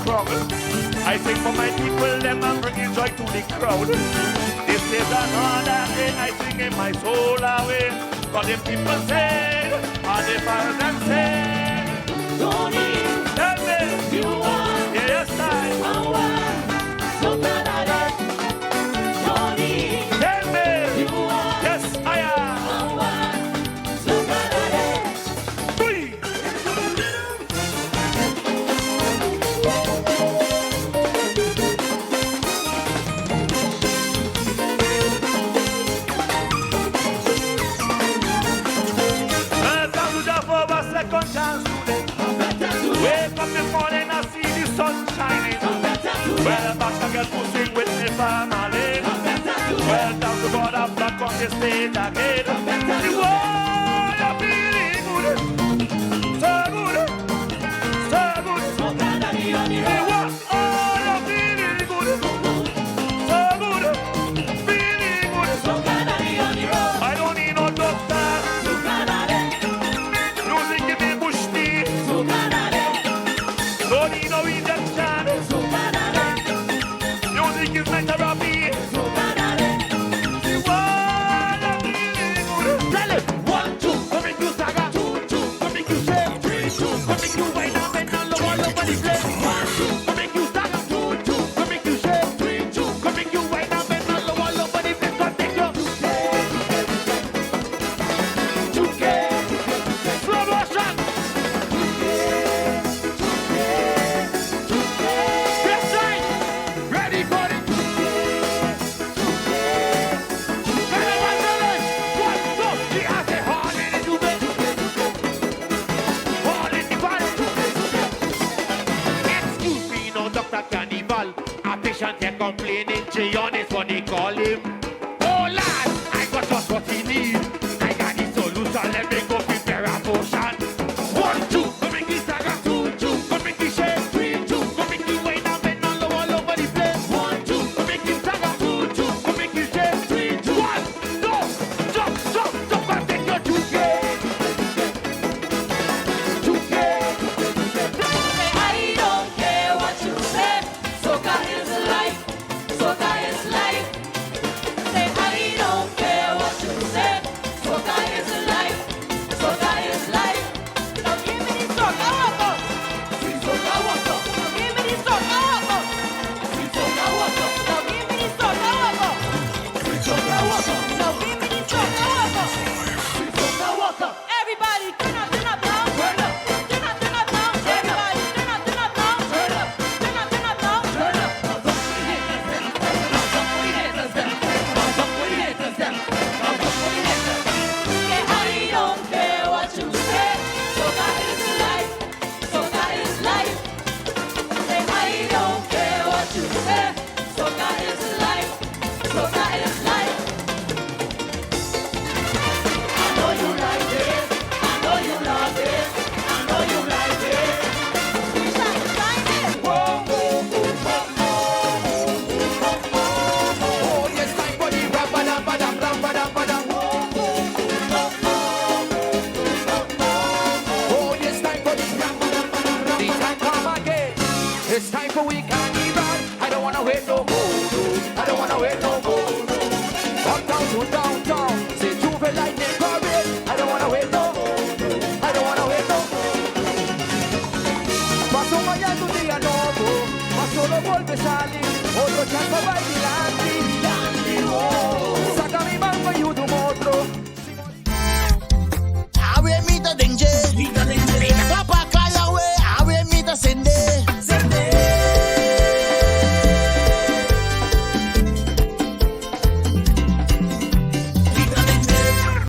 crowd. I sing for my people, them and bringing joy to the crowd. This is another day I sing in my soul away. But the people say, and the parents say, Tony, tell me, you are, yes I am, so glad I am. Tony, tell me, you are, yes I am, so glad I am. Three. Second chance today. Wake up this morning and see the sun shining. Well, back again to sing with me family. Well, down to God, I'm back on the stage again. Oh, you're feeling good. So good. So good. So glad I be on the road. Oh, you're feeling good. So good. Feeling good. So glad I be on the road. I don't need no doctor. Complaining, Jayon is what they call him. Oh lad, I got just what he need. I got the solution, let me go prepare a potion. 1, 2, go make this saga. 2, 2, go make this shake. 3, 2, go make this wine and bend all over the place. 1, 2, go make this saga. 2, 2, go make this shake. 3, 2, 1, go, jump and take your 2K. 2K. I don't care what you say, soca is life. Soca is life. Say I don't care what you say. Soca is life. Soca is life. Now give me the soca water. Sweet soca water. Now give me the soca water. Sweet soca water. Now give me the soca water. Sweet soca water. Now give me the soca water. Sweet soca water. Everybody turn up now. Turn up. Turn up now. Everybody turn up now. Turn up. Turn up now. Turn up. I don't care what you say. Soca is life. Soca is life. Say I don't care what you say. Soca is life. Soca is life. I know you like it. I know you love it. I know you like it. We shall find it. Oh, yes, time for the ram-ba-dam. Oh, yes, time for the ram-ba-dam. The time come again. It's time for we carnival. I don't wanna wait no more. I don't wanna wait no more. Uptown to downtown. Say Juve lightning parade. I don't wanna wait no more. I don't wanna wait no more. Paso mañana un día nuevo. Paso lo vuelve a salir. Otro chance va a bailar.